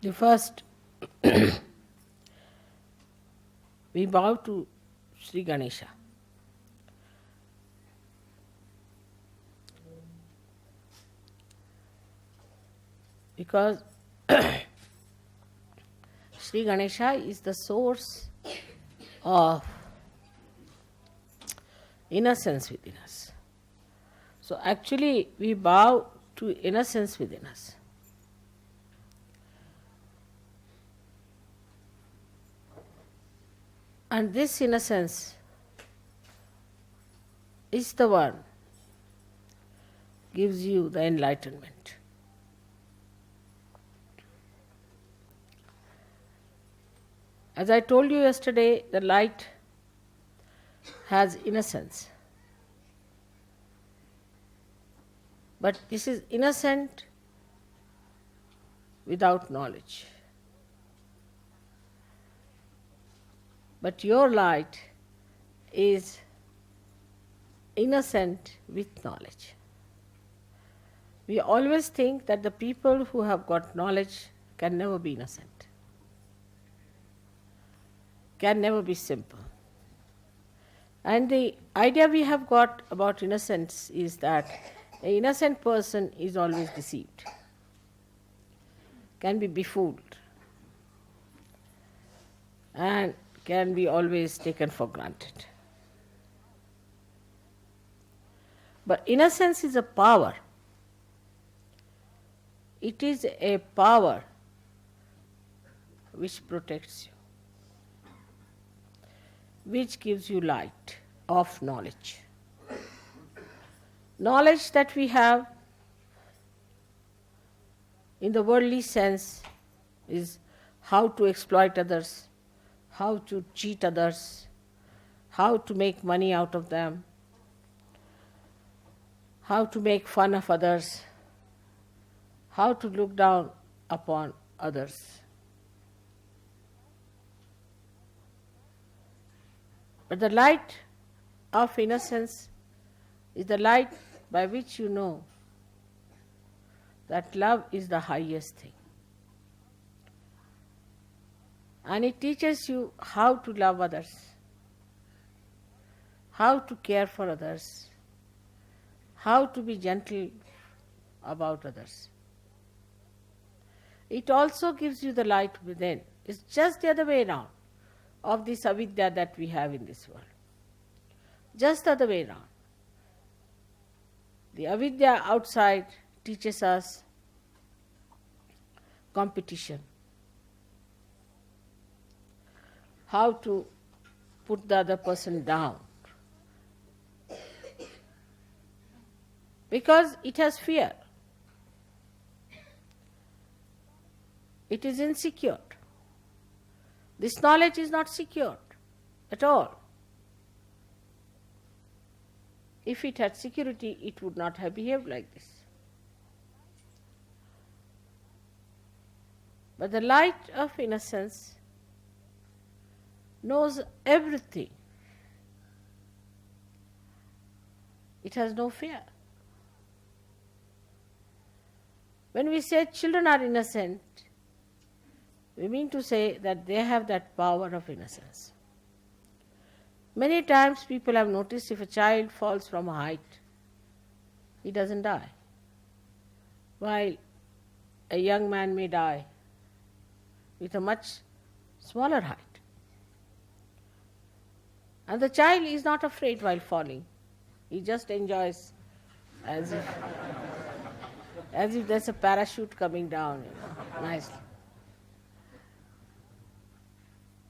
The first, we bow to Sri Ganesha. Because Sri Ganesha is the source of innocence within us. So actually we bow to innocence within us. And this innocence is the one gives you the enlightenment. As I told you yesterday, the light has innocence. But this is innocent without knowledge. But your light is innocent with knowledge. We always think that the people who have got knowledge can never be innocent, can never be simple. And the idea we have got about innocence is that an innocent person is always deceived, can be befooled, and can be always taken for granted. But innocence is a power. It is a power which protects you, which gives you light of knowledge. Knowledge that we have in the worldly sense is how to exploit others, how to cheat others, how to make money out of them, how to make fun of others, how to look down upon others. But the light of innocence is the light by which you know that love is the highest thing. And it teaches you how to love others, how to care for others, how to be gentle about others. It also gives you the light within. It's just the other way around of this avidya that we have in this world. Just the other way around. The avidya outside teaches us competition, how to put the other person down, because it has fear. It is insecure. This knowledge is not secure at all. If it had security, it would not have behaved like this. But the light of innocence knows everything. It has no fear. When we say children are innocent, we mean to say that they have that power of innocence. Many times people have noticed if a child falls from a height, he doesn't die, while a young man may die with a much smaller height. And the child is not afraid while falling. He just enjoys as if there's a parachute coming down, nicely.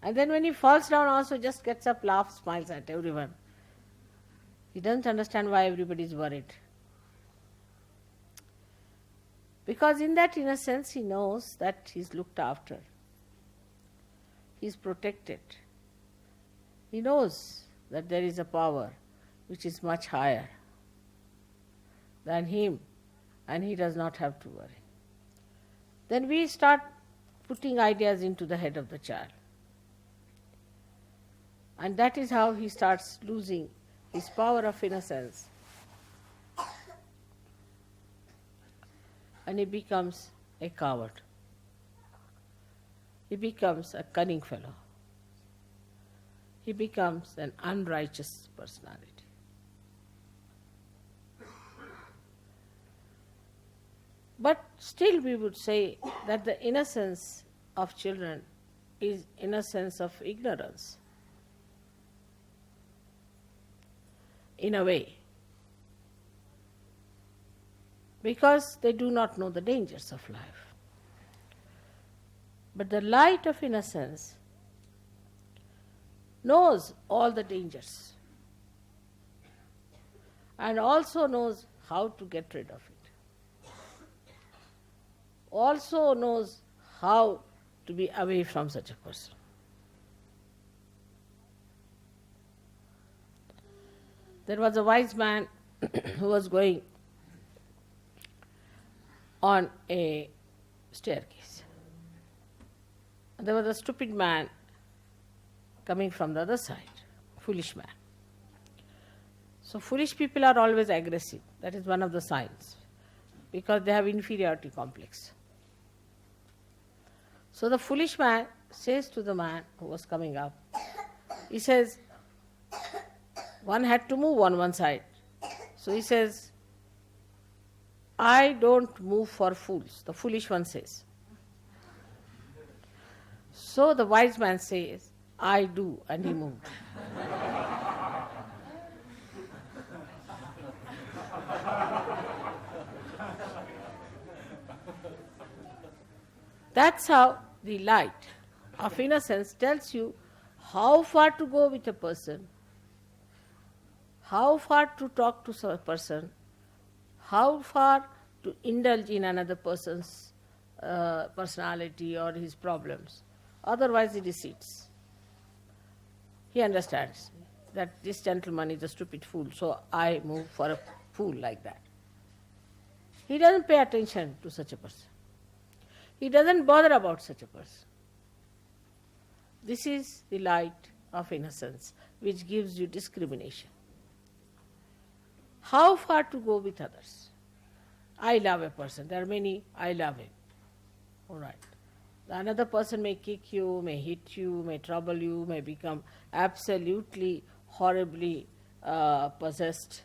And then when he falls down also just gets up, laughs, smiles at everyone. He doesn't understand why everybody is worried. Because in that innocence he knows that he's looked after. He's protected. He knows that there is a power which is much higher than him, and he does not have to worry. Then we start putting ideas into the head of the child. And that is how he starts losing his power of innocence. And he becomes a coward. he becomes a cunning fellow. He becomes an unrighteous personality. But still we would say that the innocence of children is innocence of ignorance, in a way, because they do not know the dangers of life. But the light of innocence knows all the dangers and also knows how to get rid of it, also knows how to be away from such a person. There was a wise man who was going on a staircase. There was a stupid man coming from the other side, foolish man. So foolish people are always aggressive. That is one of the signs, because they have inferiority complex. So the foolish man says to the man who was coming up, he says, one had to move on one side. So he says, I don't move for fools, the foolish one says. So the wise man says, I do, and he moved. That's how the light of innocence tells you how far to go with a person, how far to talk to a person, how far to indulge in another person's personality or his problems. Otherwise he deceits. He understands that this gentleman is a stupid fool, so I move for a fool like that. He doesn't pay attention to such a person. He doesn't bother about such a person. This is the light of innocence which gives you discrimination. How far to go with others? I love a person. There are many, I love him. All right. Another person may kick you, may hit you, may trouble you, may become absolutely, horribly possessed,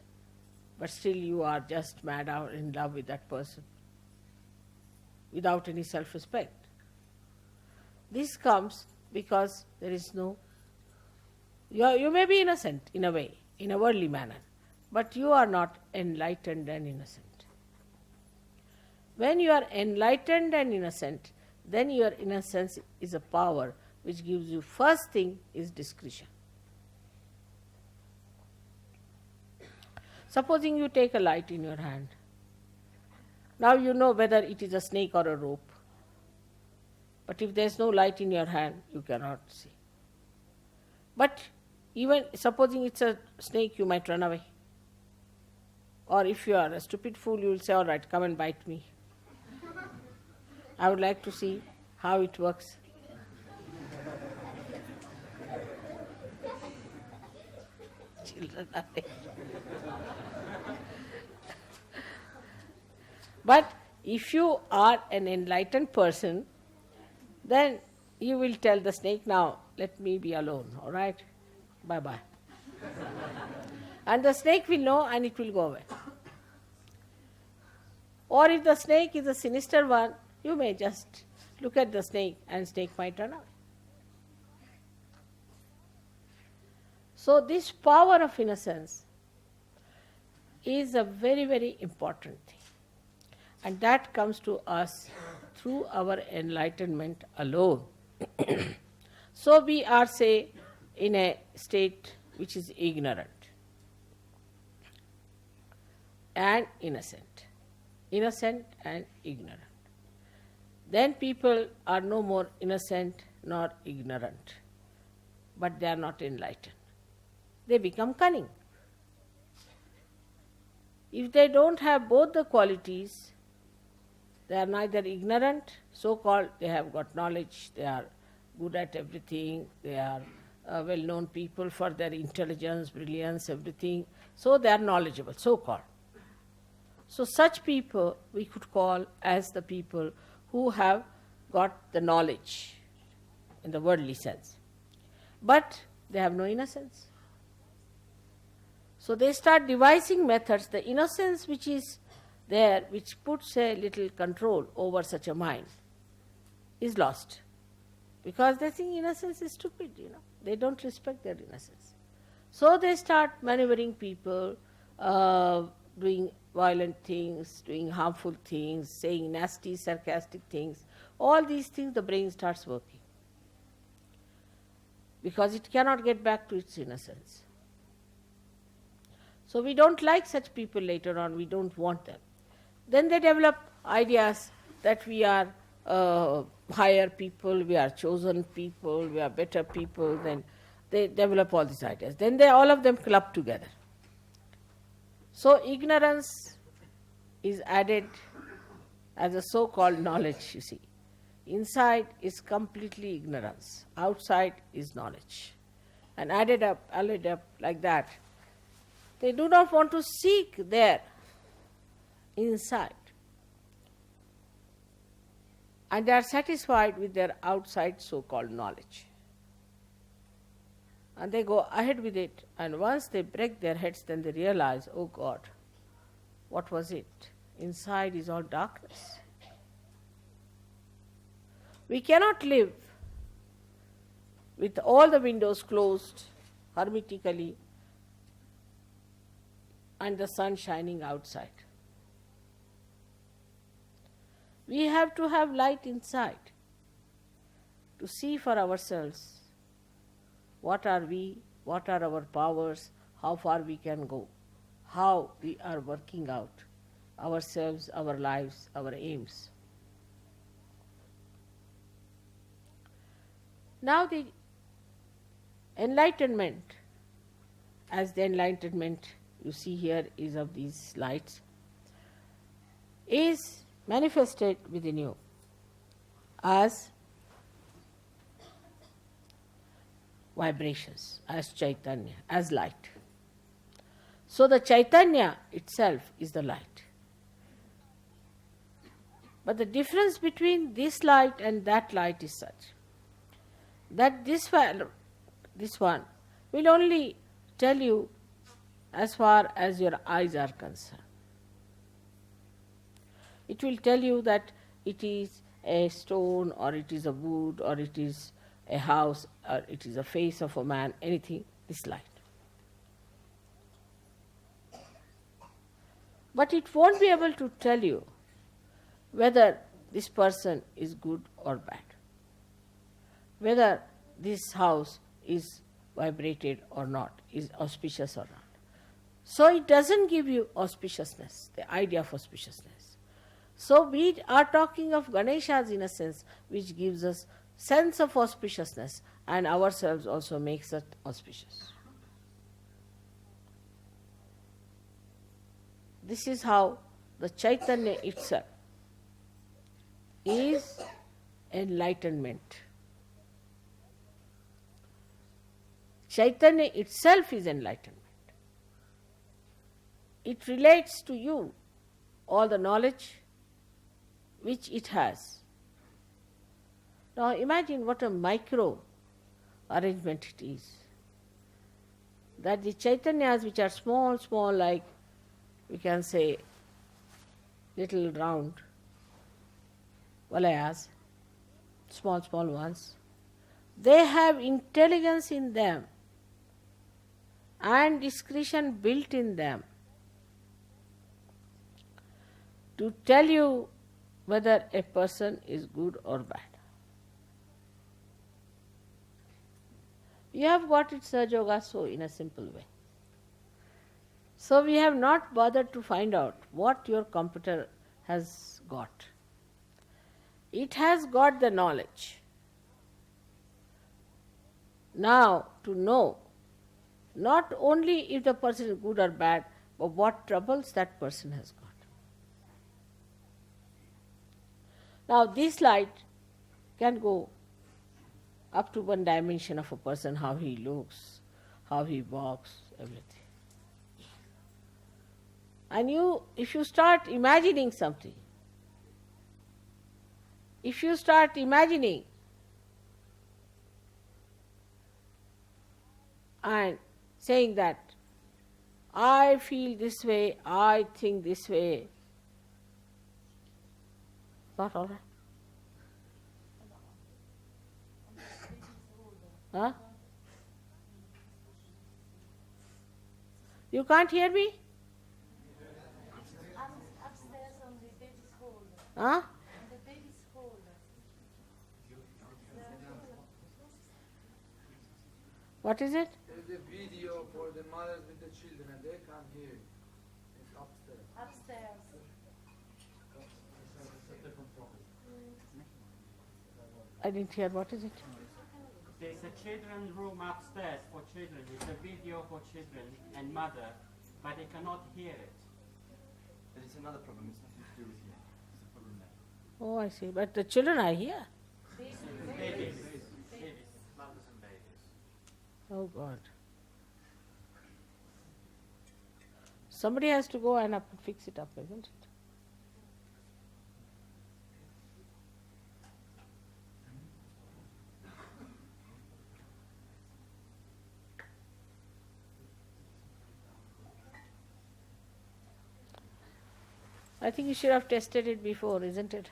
but still you are just mad out in love with that person, without any self-respect. This comes because there is no... You may be innocent in a way, in a worldly manner, but you are not enlightened and innocent. When you are enlightened and innocent, then your innocence is a power which gives you, first thing is discretion. Supposing you take a light in your hand. Now you know whether it is a snake or a rope. But if there is no light in your hand, you cannot see. But even supposing it's a snake, you might run away. Or if you are a stupid fool, you will say, all right, come and bite me. I would like to see how it works. Children are there. But if you are an enlightened person, then you will tell the snake, now let me be alone, all right? Bye-bye. And the snake will know and it will go away. Or if the snake is a sinister one, you may just look at the snake and snake might run away. So this power of innocence is a very, very important thing. And that comes to us through our enlightenment alone. So we are, say, in a state which is ignorant and innocent. Innocent and ignorant. Then people are no more innocent nor ignorant, but they are not enlightened. They become cunning. If they don't have both the qualities, they are neither ignorant, so-called, they have got knowledge, they are good at everything, they are well-known people for their intelligence, brilliance, everything, so they are knowledgeable, so-called. So such people we could call as the people who have got the knowledge, in the worldly sense. But they have no innocence. So they start devising methods. The innocence which is there, which puts a little control over such a mind, is lost. Because they think innocence is stupid, They don't respect their innocence. So they start maneuvering people, doing violent things, doing harmful things, saying nasty, sarcastic things. All these things the brain starts working. Because it cannot get back to its innocence. So we don't like such people later on, we don't want them. Then they develop ideas that we are higher people, we are chosen people, we are better people. Then they develop all these ideas. Then they all of them club together. So ignorance is added as a so-called knowledge, you see. Inside is completely ignorance. Outside is knowledge. And added up like that. They do not want to seek there inside. And they are satisfied with their outside so-called knowledge. And they go ahead with it. And once they break their heads, then they realize, oh God, what was it? Inside is all darkness. We cannot live with all the windows closed hermetically and the sun shining outside. We have to have light inside to see for ourselves what are we, what are our powers, how far we can go, how we are working out ourselves, our lives, our aims. Now the enlightenment, as the enlightenment you see here is of these lights, is manifested within you as vibrations, as Chaitanya, as light. So the Chaitanya itself is the light. But the difference between this light and that light is such that this one will only tell you as far as your eyes are concerned. It will tell you that it is a stone, or it is a wood, or it is a house, or it is a face of a man, anything, this light. But it won't be able to tell you whether this person is good or bad, whether this house is vibrated or not, is auspicious or not. So it doesn't give you auspiciousness, the idea of auspiciousness. So we are talking of Ganesha's innocence, which gives us sense of auspiciousness, and ourselves also makes it auspicious. This is how the Chaitanya itself is enlightenment. Chaitanya itself is enlightenment. It relates to you all the knowledge which it has. Now imagine what a micro arrangement it is. That the Chaitanyas which are small, like we can say little round valayas, small ones, they have intelligence in them and discretion built in them to tell you whether a person is good or bad. You have got it, Sahaja Yoga, so in a simple way. So we have not bothered to find out what your computer has got. It has got the knowledge. Now to know not only if the person is good or bad, but what troubles that person has got. Now this light can go up to one dimension of a person, how he looks, how he walks, everything. And if you start imagining something, if you start imagining and saying that I feel this way, I think this way. Not all right. Huh? You can't hear me? Upstairs on the baby's hall. Huh? On the baby's hall. What is it? There's a video for the mothers with the children and they can't hear it. It's upstairs. Upstairs. I didn't hear. What is it? There's a children's room upstairs for children. It's a video for children and mother, but they cannot hear it. But it's another problem. It's nothing to do with you. It's a problem there. Oh, I see. But the children are here. Babies. Mothers and babies. Oh God. Somebody has to go and fix it up, isn't it? I think you should have tested it before, isn't it?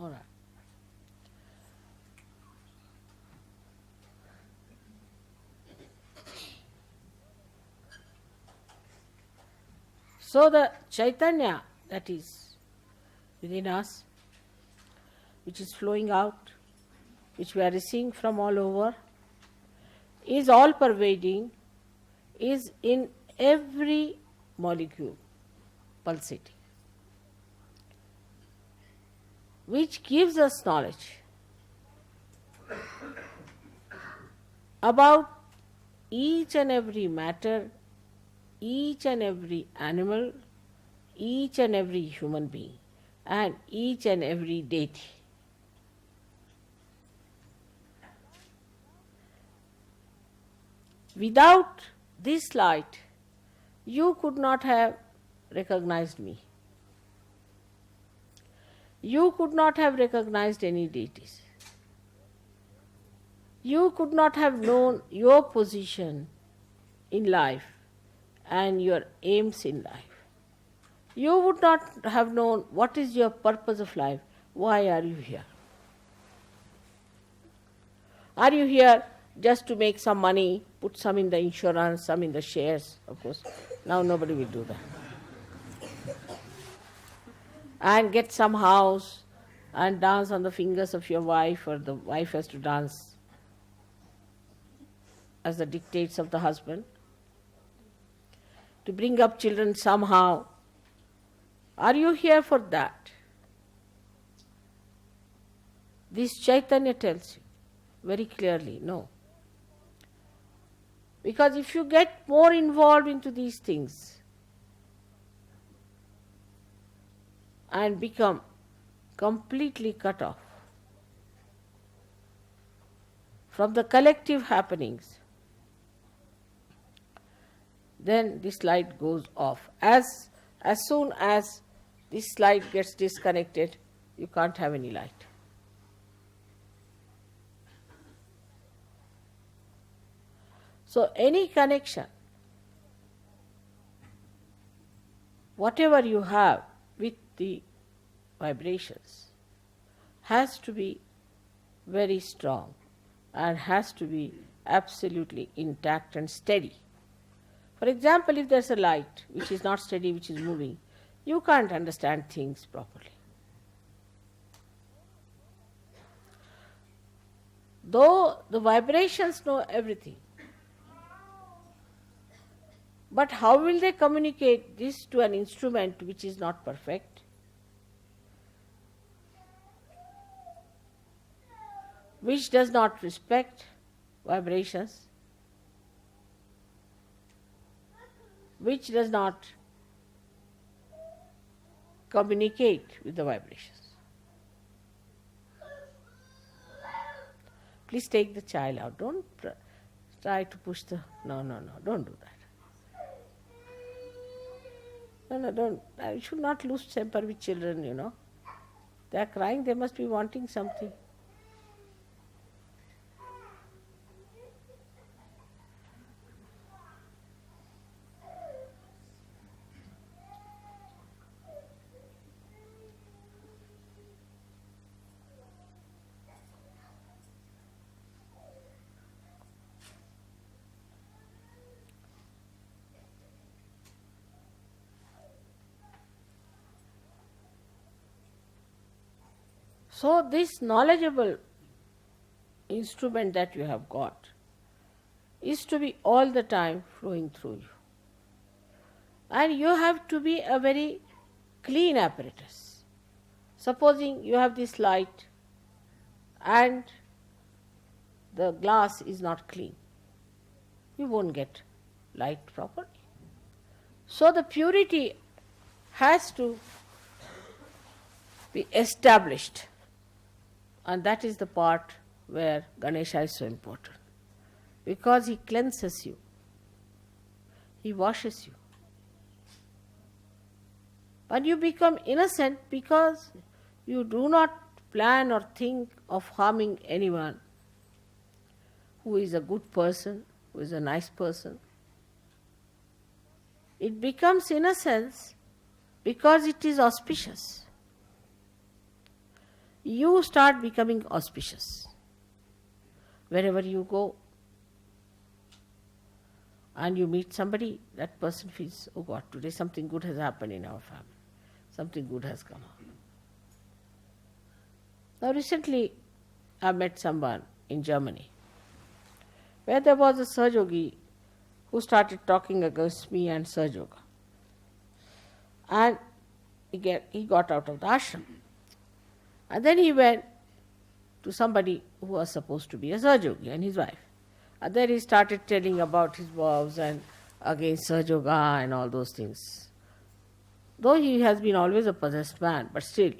All right. So the Chaitanya that is within us, which is flowing out, which we are receiving from all over, is all pervading, is in every molecule pulsating, which gives us knowledge about each and every matter, each and every animal, each and every human being, and each and every deity. Without this light, you could not have recognized me. You could not have recognized any deities. You could not have known your position in life and your aims in life. You would not have known what is your purpose of life. Why are you here? Are you here just to make some money, put some in the insurance, some in the shares? Of course, now nobody will do that. And get some house and dance on the fingers of your wife, or the wife has to dance as the dictates of the husband. To bring up children somehow. Are you here for that? This Chaitanya tells you very clearly, no. Because if you get more involved into these things and become completely cut off from the collective happenings, then this light goes off. As soon as this light gets disconnected, you can't have any light. So any connection, whatever you have with the vibrations, has to be very strong and has to be absolutely intact and steady. For example, if there's a light which is not steady, which is moving, you can't understand things properly. Though the vibrations know everything, but how will they communicate this to an instrument which is not perfect? Which does not respect vibrations, which does not communicate with the vibrations. Please take the child out. Don't try to push the... No, don't do that. No, don't. I should not lose temper with children, They are crying, they must be wanting something. So this knowledgeable instrument that you have got is to be all the time flowing through you. And you have to be a very clean apparatus. Supposing you have this light and the glass is not clean, you won't get light properly. So the purity has to be established, and that is the part where Ganesha is so important, because he cleanses you, he washes you. But you become innocent because you do not plan or think of harming anyone who is a good person, who is a nice person. It becomes innocence because it is auspicious. You start becoming auspicious. Wherever you go and you meet somebody, that person feels, oh God, today something good has happened in our family. Something good has come up. Now recently I met someone in Germany where there was a Sahajogi who started talking against me and Sahaja Yoga. And he got out of the ashram. And then he went to somebody who was supposed to be a Sahajogi and his wife. And then he started telling about his vows and against Sahaja Yoga and all those things. Though he has been always a possessed man, but still,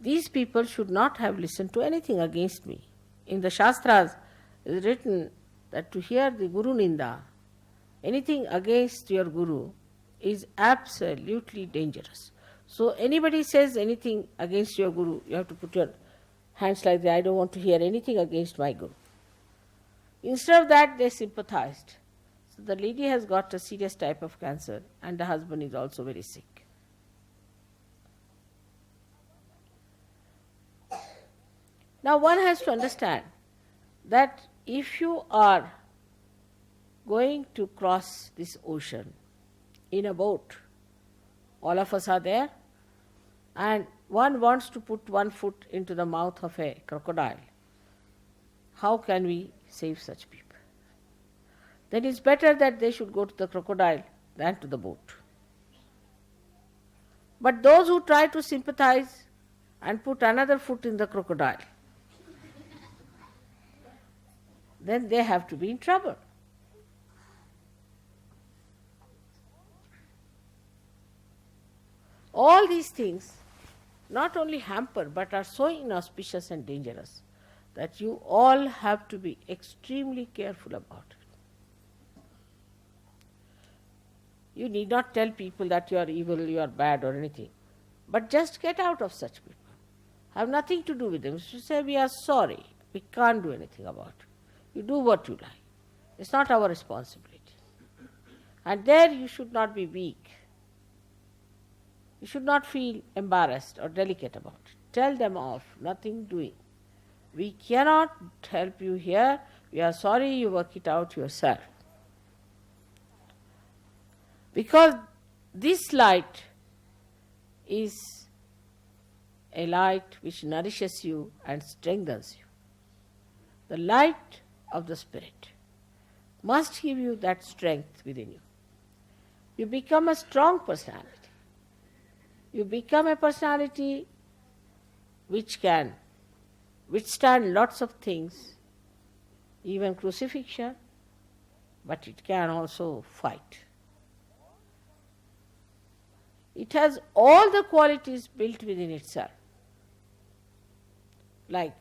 these people should not have listened to anything against me. In the Shastras, it is written that to hear the Guru Ninda, anything against your Guru, is absolutely dangerous. So anybody says anything against your Guru, you have to put your hands like that, I don't want to hear anything against my Guru. Instead of that, they sympathized. So the lady has got a serious type of cancer and the husband is also very sick. Now one has to understand that if you are going to cross this ocean in a boat, all of us are there, and one wants to put one foot into the mouth of a crocodile, how can we save such people? Then it's better that they should go to the crocodile than to the boat. But those who try to sympathize and put another foot in the crocodile, then they have to be in trouble. All these things not only hamper but are so inauspicious and dangerous that you all have to be extremely careful about it. You need not tell people that you are evil, you are bad or anything, but just get out of such people. Have nothing to do with them. You say, we are sorry, we can't do anything about it. You do what you like. It's not our responsibility. And there you should not be weak. You should not feel embarrassed or delicate about it. Tell them off, nothing doing. We cannot help you here. We are sorry, you work it out yourself. Because this light is a light which nourishes you and strengthens you. The light of the Spirit must give you that strength within you. You become a strong personality. You become a personality which can withstand lots of things, even crucifixion, but it can also fight. It has all the qualities built within itself. Like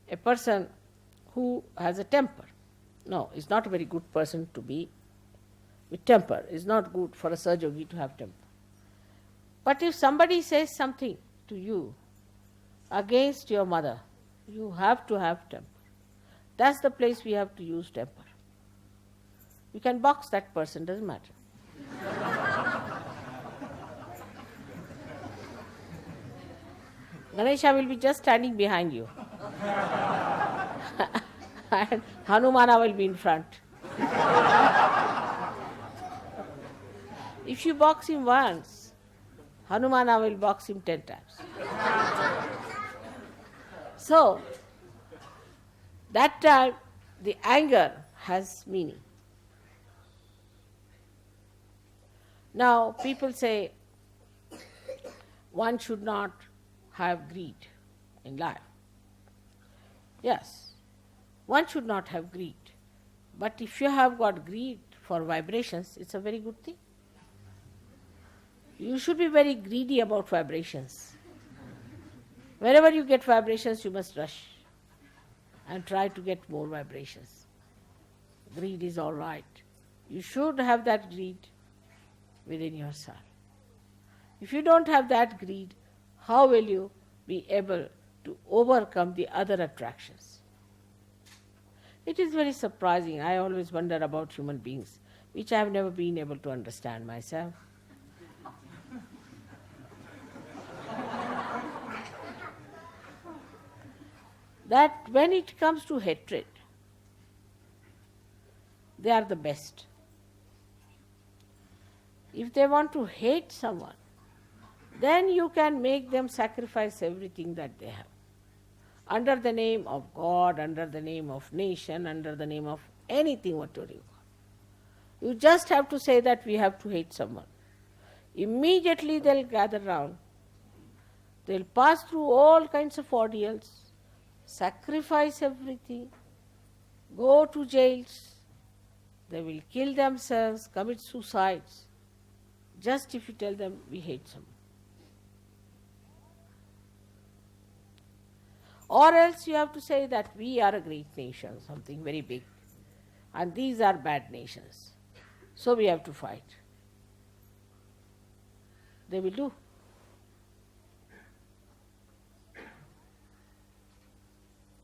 a person who has a temper. No, it's not a very good person to be with temper. It's not good for a Sahajogi to have temper. But if somebody says something to you against your mother, you have to have temper. That's the place we have to use temper. You can box that person, doesn't matter. Ganesha will be just standing behind you. And Hanumana will be in front. If you box him once, Hanumana will box him 10 times. So, that time the anger has meaning. Now, people say one should not have greed in life. Yes, one should not have greed. But if you have got greed for vibrations, it's a very good thing. You should be very greedy about vibrations. Wherever you get vibrations, you must rush and try to get more vibrations. Greed is all right. You should have that greed within yourself. If you don't have that greed, how will you be able to overcome the other attractions? It is very surprising. I always wonder about human beings, which I have never been able to understand myself. That when it comes to hatred, they are the best. If they want to hate someone, then you can make them sacrifice everything that they have. Under the name of God, under the name of nation, under the name of anything, whatever you call. You just have to say that we have to hate someone. Immediately they'll gather round. They'll pass through all kinds of ordeals, sacrifice everything, go to jails. They will kill themselves, commit suicides, just if you tell them we hate someone. Or else you have to say that we are a great nation, something very big, and these are bad nations. So we have to fight. They will do.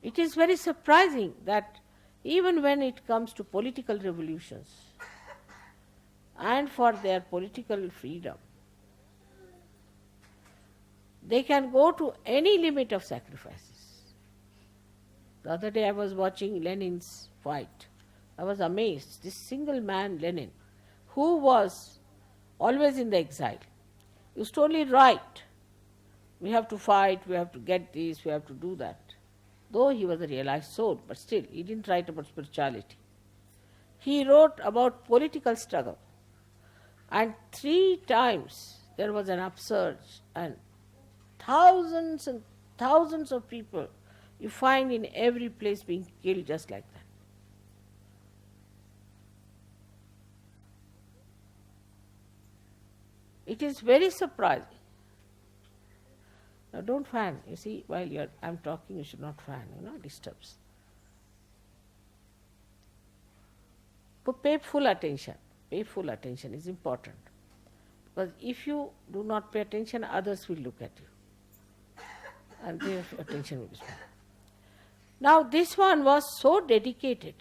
It is very surprising that even when it comes to political revolutions and for their political freedom, they can go to any limit of sacrifices. The other day I was watching Lenin's fight. I was amazed. This single man, Lenin, who was always in the exile, used to only write, we have to fight, we have to get this, we have to do that. Though he was a realized soul, but still, he didn't write about spirituality. He wrote about political struggle. And 3 times there was an upsurge, and thousands of people you find in every place being killed just like that. It is very surprising. Now don't fan. You see, while I'm talking, you should not fan, it disturbs. But pay full attention. Pay full attention is important. Because if you do not pay attention, others will look at you. And their attention will be spent. Now this one was so dedicated.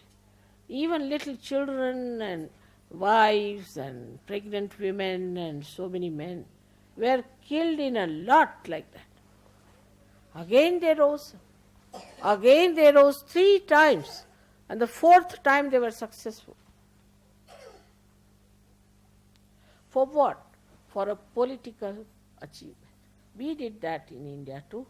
Even little children and wives and pregnant women and so many men were killed in a lot like that. Again they rose. Again they rose 3 times. And the 4th time they were successful. For what? For a political achievement. We did that in India too.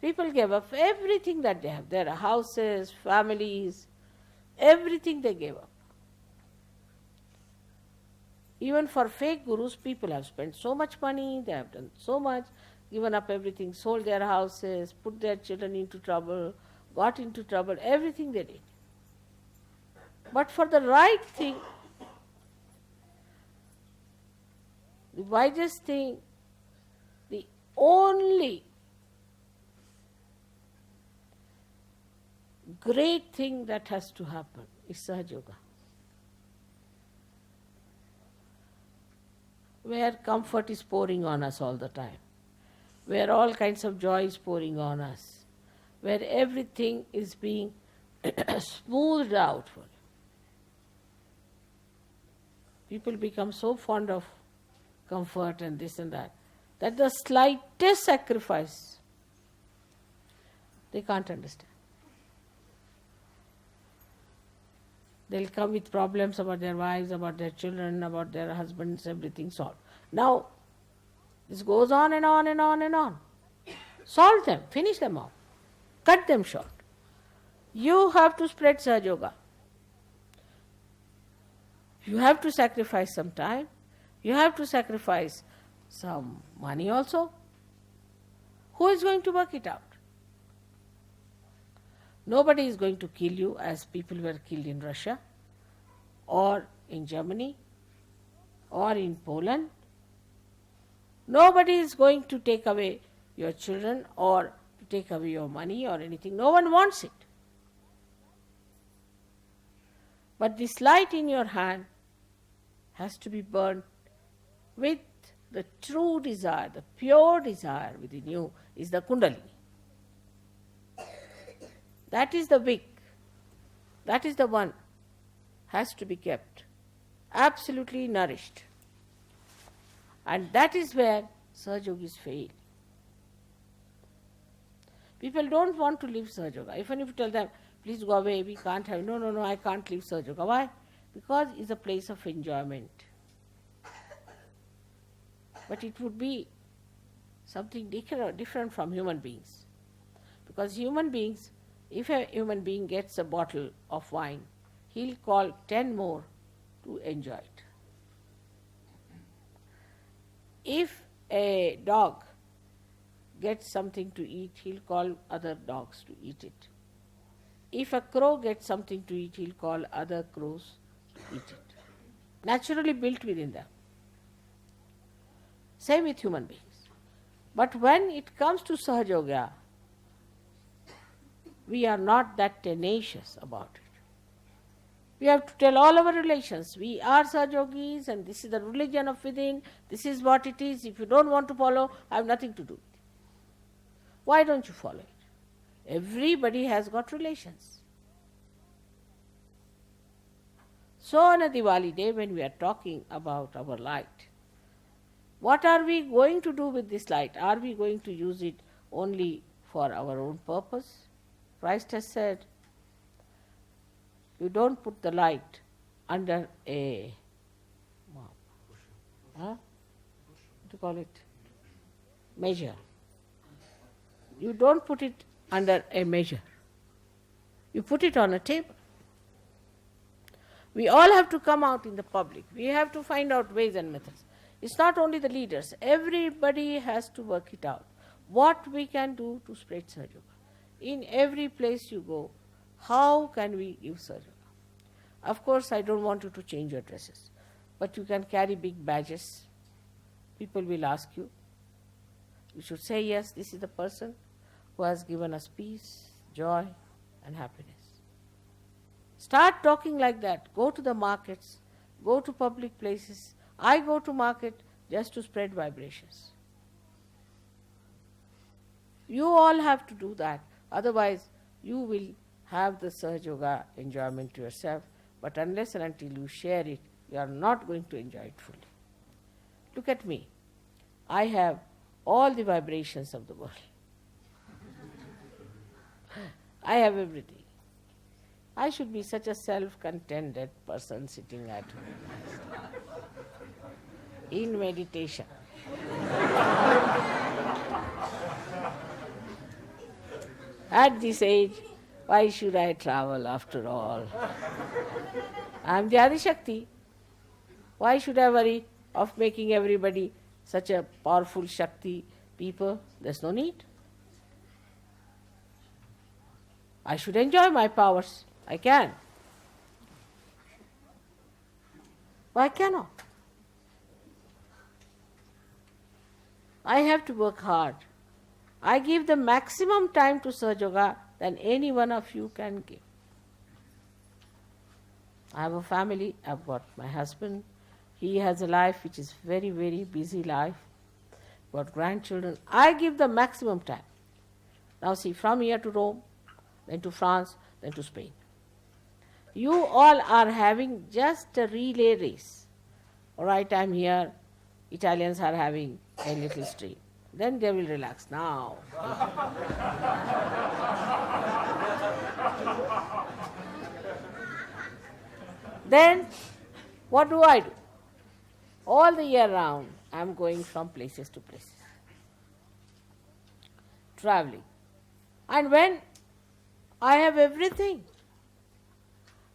People gave up everything that they have. Their houses, families, everything they gave up. Even for fake gurus, people have spent so much money, they have done so much, given up everything, sold their houses, put their children into trouble, got into trouble, everything they did. But for the right thing, the wisest thing, the only great thing that has to happen is Sahaja Yoga, where comfort is pouring on us all the time, where all kinds of joy is pouring on us, where everything is being smoothed out for you. People become so fond of comfort and this and that the slightest sacrifice they can't understand. They'll come with problems about their wives, about their children, about their husbands, everything solved. Now, this goes on and on and on and on. Solve them, finish them off, cut them short. You have to spread Sahaja Yoga. You have to sacrifice some time. You have to sacrifice some money also. Who is going to work it out? Nobody is going to kill you as people were killed in Russia or in Germany or in Poland. Nobody is going to take away your children or to take away your money or anything. No one wants it. But this light in your hand has to be burnt with the true desire, the pure desire within you is the Kundalini. That is the wick. That is the one has to be kept absolutely nourished. And that is where Sahaja Yogis fail. People don't want to leave Sahaja Yoga. Even if you tell them, please go away, we can't have, no, I can't leave Sahaja Yoga. Why? Because it's a place of enjoyment. But it would be something different from human beings. Because human beings, if a human being gets a bottle of wine, he'll call 10 more to enjoy it. If a dog gets something to eat, he'll call other dogs to eat it. If a crow gets something to eat, he'll call other crows to eat it. Naturally built within them. Same with human beings. But when it comes to Sahaja Yoga, we are not that tenacious about it. We have to tell all our relations, we are Sahaja Yogis and this is the religion of within, this is what it is. If you don't want to follow, I have nothing to do with it. Why don't you follow it? Everybody has got relations. So on a Diwali day when we are talking about our light, what are we going to do with this light? Are we going to use it only for our own purpose? Christ has said, you don't put the light under a, what do you call it? Measure. You don't put it under a measure. You put it on a table. We all have to come out in the public. We have to find out ways and methods. It's not only the leaders. Everybody has to work it out. What we can do to spread Sahaja Yoga. In every place you go, how can we give Sahaja Yoga? Of course, I don't want you to change your dresses. But you can carry big badges. People will ask you. You should say, yes, this is the person who has given us peace, joy and happiness. Start talking like that. Go to the markets. Go to public places. I go to market just to spread vibrations. You all have to do that. Otherwise, you will have the Sahaja Yoga enjoyment to yourself. But unless and until you share it, you are not going to enjoy it fully. Look at me. I have all the vibrations of the world. I have everything. I should be such a self-contented person sitting at home in meditation. At this age, why should I travel after all? I am the Adi Shakti. Why should I worry of making everybody such a powerful Shakti people? There's no need. I should enjoy my powers. I can. Why cannot? I have to work hard. I give the maximum time to Sahaja Yoga than any one of you can give. I have a family. I've got my husband. He has a life which is very, very busy life. Got grandchildren. I give the maximum time. Now see, from here to Rome, then to France, then to Spain. You all are having just a relay race. All right, I'm here. Italians are having a little stream. Then they will relax. Now. Then, what do? All the year round, I'm going from places to places. traveling. And when I have everything,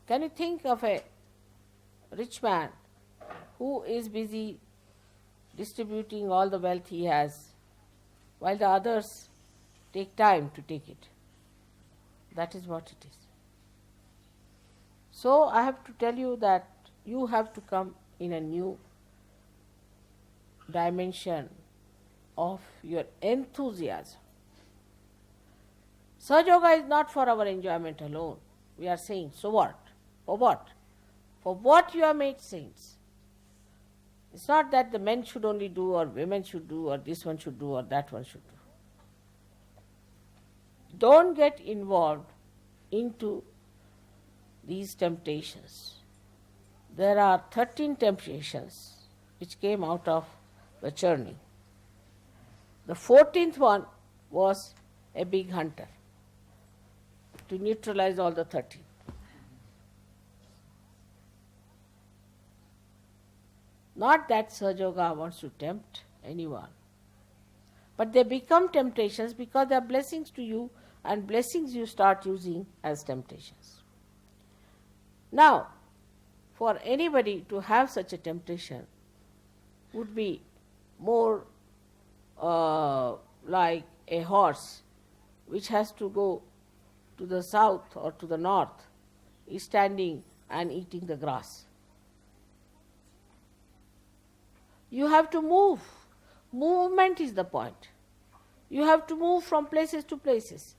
can you think of a rich man who is busy distributing all the wealth he has, while the others take time to take it? That is what it is. So I have to tell you that you have to come in a new dimension of your enthusiasm. Sahaja Yoga is not for our enjoyment alone. We are saying, so what? For what? For what you are made saints. It's not that the men should only do, or women should do, or this one should do, or that one should do. Don't get involved into these temptations. There are 13 temptations which came out of the journey. The 14th one was a big hunter to neutralize all the 13. Not that Sahaja Yoga wants to tempt anyone, but they become temptations because they are blessings to you, and blessings you start using as temptations. Now, for anybody to have such a temptation would be more like a horse which has to go to the south or to the north, is standing and eating the grass. You have to move. Movement is the point. You have to move from places to places.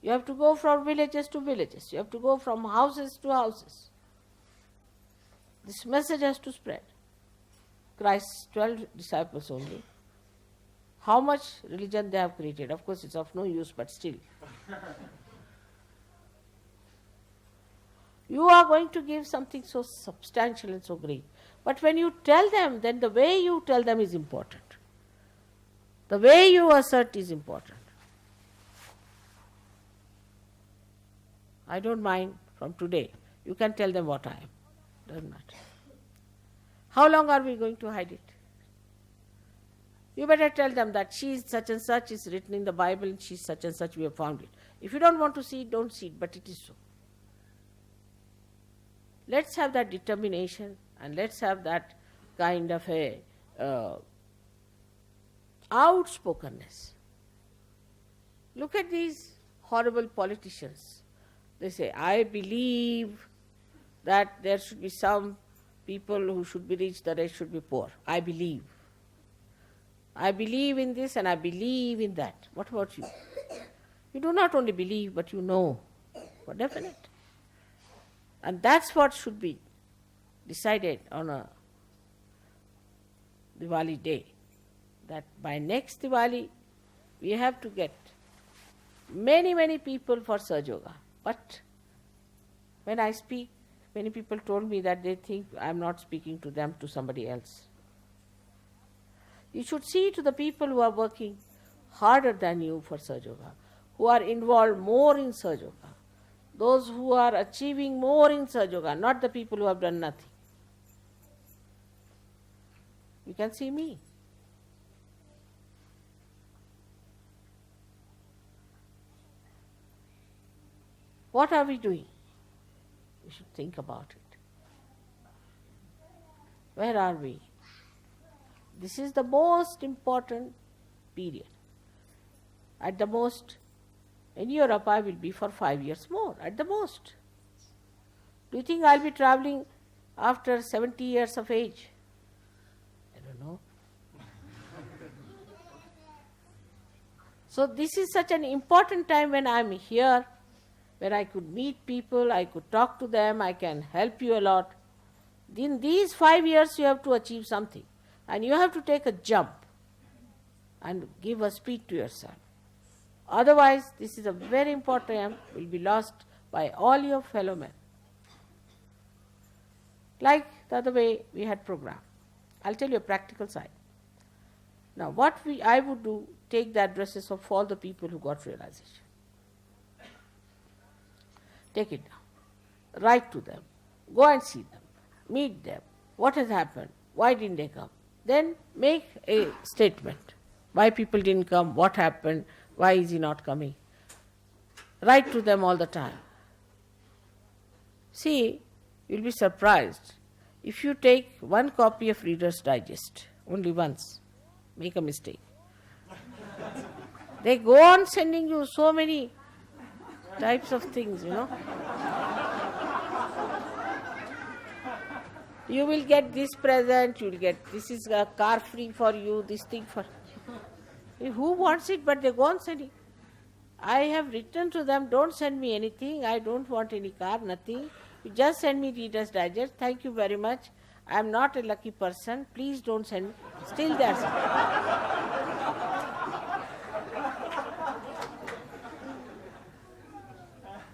You have to go from villages to villages. You have to go from houses to houses. This message has to spread. Christ's 12 disciples only. How much religion they have created? Of course, it's of no use, but still. You are going to give something so substantial and so great. But when you tell them, then the way you tell them is important. The way you assert is important. I don't mind from today. You can tell them what I am. Doesn't matter. How long are we going to hide it? You better tell them that she is such and such, is written in the Bible, and she is such and such, we have found it. If you don't want to see it, don't see it, but it is so. Let's have that determination, and let's have that kind of a outspokenness. Look at these horrible politicians. They say, I believe that there should be some people who should be rich, the rest should be poor. I believe. I believe in this and I believe in that. What about you? You do not only believe, but you know for definite. And that's what should be decided on a Diwali day. That by next Diwali, we have to get many, many people for Sahaja Yoga. But when I speak, many people told me that they think I am not speaking to them, to somebody else. You should see to the people who are working harder than you for Sahaja Yoga, who are involved more in Sahaja Yoga, those who are achieving more in Sahaja Yoga, not the people who have done nothing. You can see me. What are we doing? We should think about it. Where are we? This is the most important period. At the most, in Europe I will be for 5 years more, at the most. Do you think I will be traveling after 70 years of age? I don't know. So this is such an important time when I am here, when I could meet people, I could talk to them, I can help you a lot. In these 5 years you have to achieve something. And you have to take a jump and give a speed to yourself. Otherwise, this is a very important time, will be lost by all your fellow men. Like the other way we had programmed. I'll tell you a practical side. Now, what I would do, take the addresses of all the people who got realization. Take it down. Write to them. Go and see them. Meet them. What has happened? Why didn't they come? Then make a statement. Why people didn't come, what happened, Why is he not coming? Write to them all the time. See, you'll be surprised. If you take one copy of Reader's Digest, only once, make a mistake. They go on sending you so many types of things, You will get this present, you will get, this is a car free for you, this thing for you. Who wants it, but they go on sending. I have written to them, don't send me anything, I don't want any car, nothing. You just send me Reader's Digest, thank you very much. I am not a lucky person, please don't send me. Still they are sending.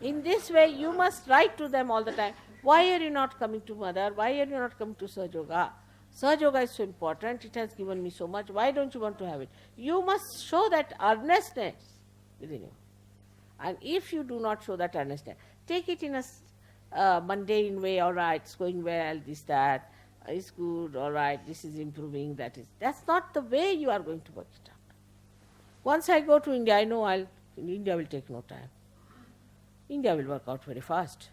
In this way, you must write to them all the time. Why are you not coming to Mother? Why are you not coming to Sahaja Yoga? Sahaja Yoga is so important, it has given me so much. Why don't you want to have it? You must show that earnestness within you. And if you do not show that earnestness, take it in a mundane way, all right, it's going well, this, that, it's good, all right, this is improving, that is. That's not the way you are going to work it out. Once I go to India, I know India will take no time. India will work out very fast.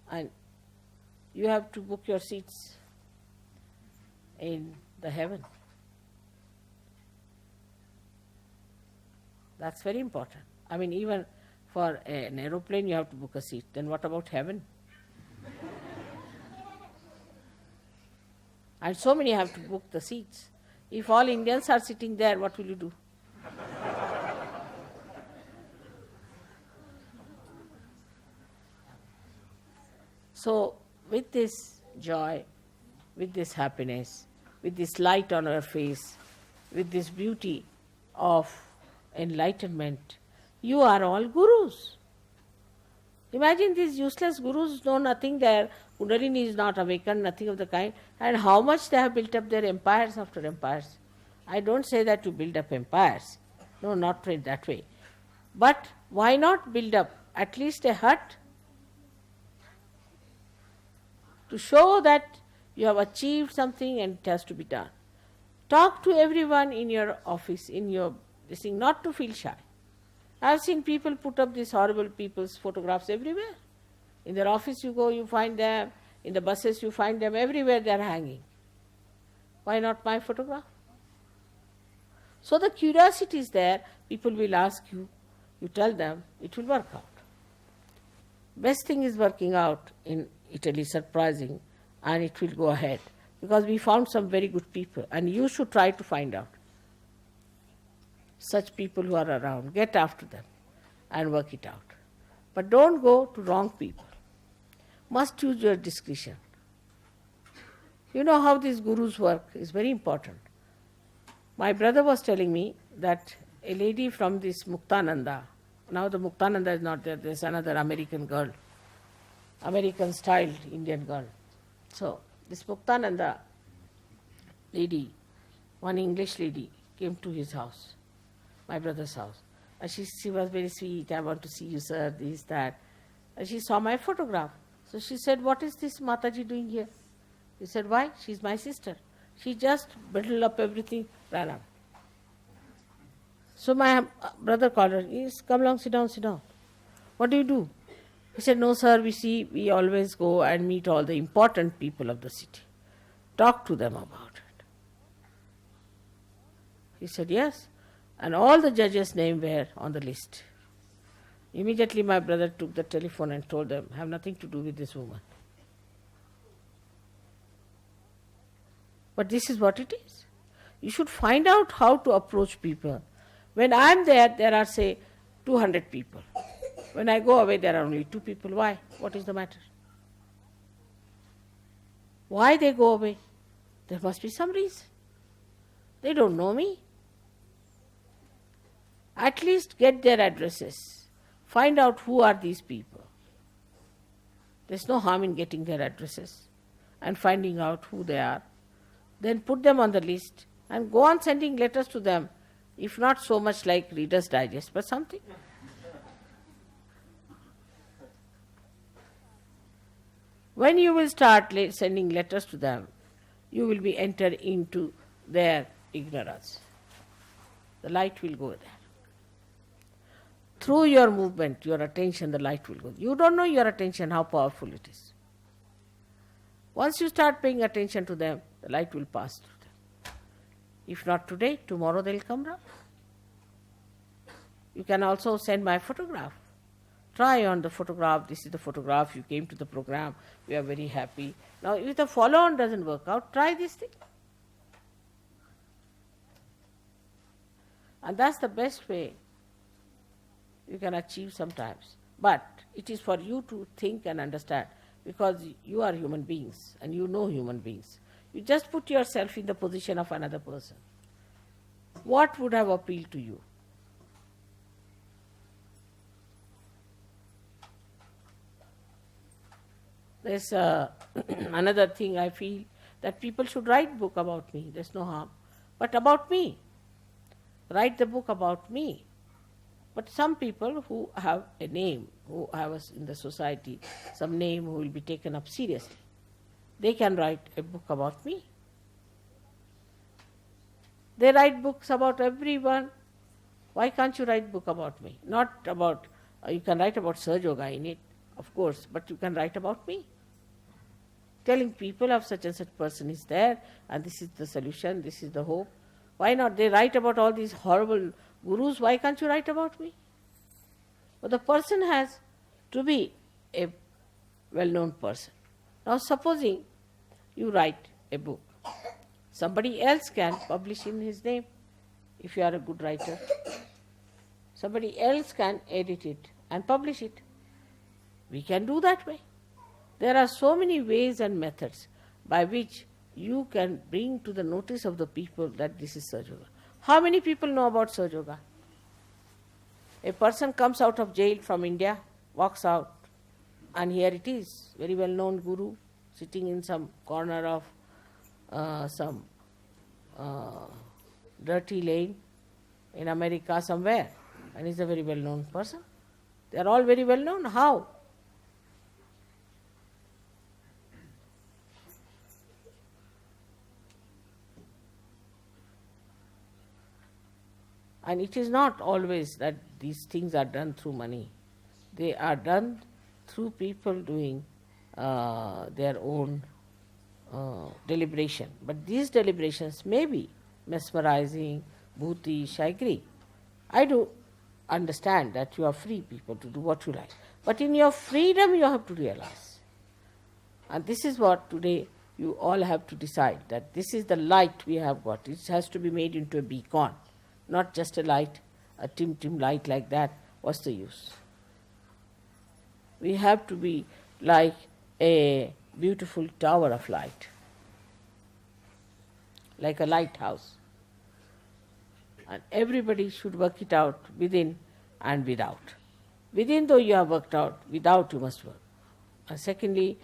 And you have to book your seats in the heaven. That's very important. I mean, even for an aeroplane you have to book a seat. Then what about heaven? And so many have to book the seats. If all Indians are sitting there, what will you do? So, with this joy, with this happiness, with this light on our face, with this beauty of enlightenment, you are all gurus. Imagine these useless gurus know nothing, their Kundalini is not awakened, nothing of the kind, and how much they have built up their empires after empires. I don't say that to build up empires. No, not in that way. But why not build up at least a hut to show that you have achieved something and it has to be done. Talk to everyone in your office, in your this thing, not to feel shy. I have seen people put up these horrible people's photographs everywhere. In their office you go, you find them. In the buses you find them. Everywhere they are hanging. Why not my photograph? So the curiosity is there. People will ask you. You tell them, it will work out. Best thing is working out in Italy, surprising, and it will go ahead. Because we found some very good people, and you should try to find out such people who are around. Get after them and work it out. But don't go to wrong people. Must use your discretion. You know how these gurus work is very important. My brother was telling me that a lady from this Muktananda, now the Muktananda is not there, there's another American girl, American styled Indian girl. So this Muktananda lady, one English lady, came to his house, my brother's house. And she was very sweet, I want to see you, sir, this, that. And she saw my photograph. So she said, what is this Mataji doing here? He said, why? She's my sister. She just bundled up everything, ran out. So my brother called her, he said, come along, sit down, sit down. What do you do? He said, no sir, we always go and meet all the important people of the city. Talk to them about it. He said, yes. And all the judges' names were on the list. Immediately my brother took the telephone and told them, have nothing to do with this woman. But this is what it is. You should find out how to approach people. When I am there, there are, say, 200 people. When I go away, there are only 2 people. Why? What is the matter? Why they go away? There must be some reason. They don't know me. At least get their addresses. Find out who are these people. There's no harm in getting their addresses and finding out who they are. Then put them on the list and go on sending letters to them, if not so much like Reader's Digest, but something. When you will start sending letters to them, you will be entered into their ignorance. The light will go there. Through your movement, your attention, the light will go. You don't know your attention, how powerful it is. Once you start paying attention to them, the light will pass through them. If not today, tomorrow they'll come round. You can also send my photograph. Try on the photograph. This is the photograph. You came to the program. We are very happy. Now, if the follow-on doesn't work out, try this thing. And that's the best way you can achieve sometimes. But it is for you to think and understand, because you are human beings and you know human beings. You just put yourself in the position of another person. What would have appealed to you? There's another thing I feel, that people should write book about me. There's no harm. But about me. Write the book about me. But some people who have a name, who have in the society some name, who will be taken up seriously, they can write a book about me. They write books about everyone. Why can't you write book about me? Not about, you can write about Sahaja Yoga in it, of course, but you can write about me. Telling people of such and such person is there, and this is the solution, this is the hope. Why not? They write about all these horrible gurus. Why can't you write about me? But the person has to be a well-known person. Now supposing you write a book, somebody else can publish in his name if you are a good writer. Somebody else can edit it and publish it. We can do that way. There are so many ways and methods by which you can bring to the notice of the people that this is Sahaja Yoga. How many people know about Sahaja Yoga? A person comes out of jail from India, walks out, and here it is, very well-known guru, sitting in some corner of some dirty lane in America somewhere, and he's a very well-known person. They are all very well-known. How? And it is not always that these things are done through money. They are done through people doing their own deliberation. But these deliberations may be mesmerizing, bhutish, I agree. I do understand that you are free people to do what you like. But in your freedom you have to realize. And this is what today you all have to decide, that this is the light we have got. It has to be made into a beacon. Not just a light, a dim light like that. What's the use? We have to be like a beautiful tower of light, like a lighthouse. And everybody should work it out within and without. Within, though you have worked out, without you must work. And secondly,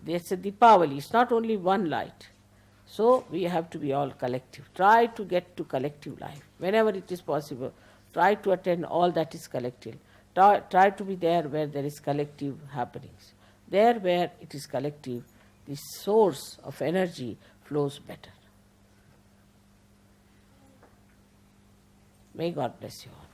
there's a Diwali. It's not only one light. So we have to be all collective. Try to get to collective life. Whenever it is possible, try to attend all that is collective. Try to be there where there is collective happenings. There where it is collective, the source of energy flows better. May God bless you all.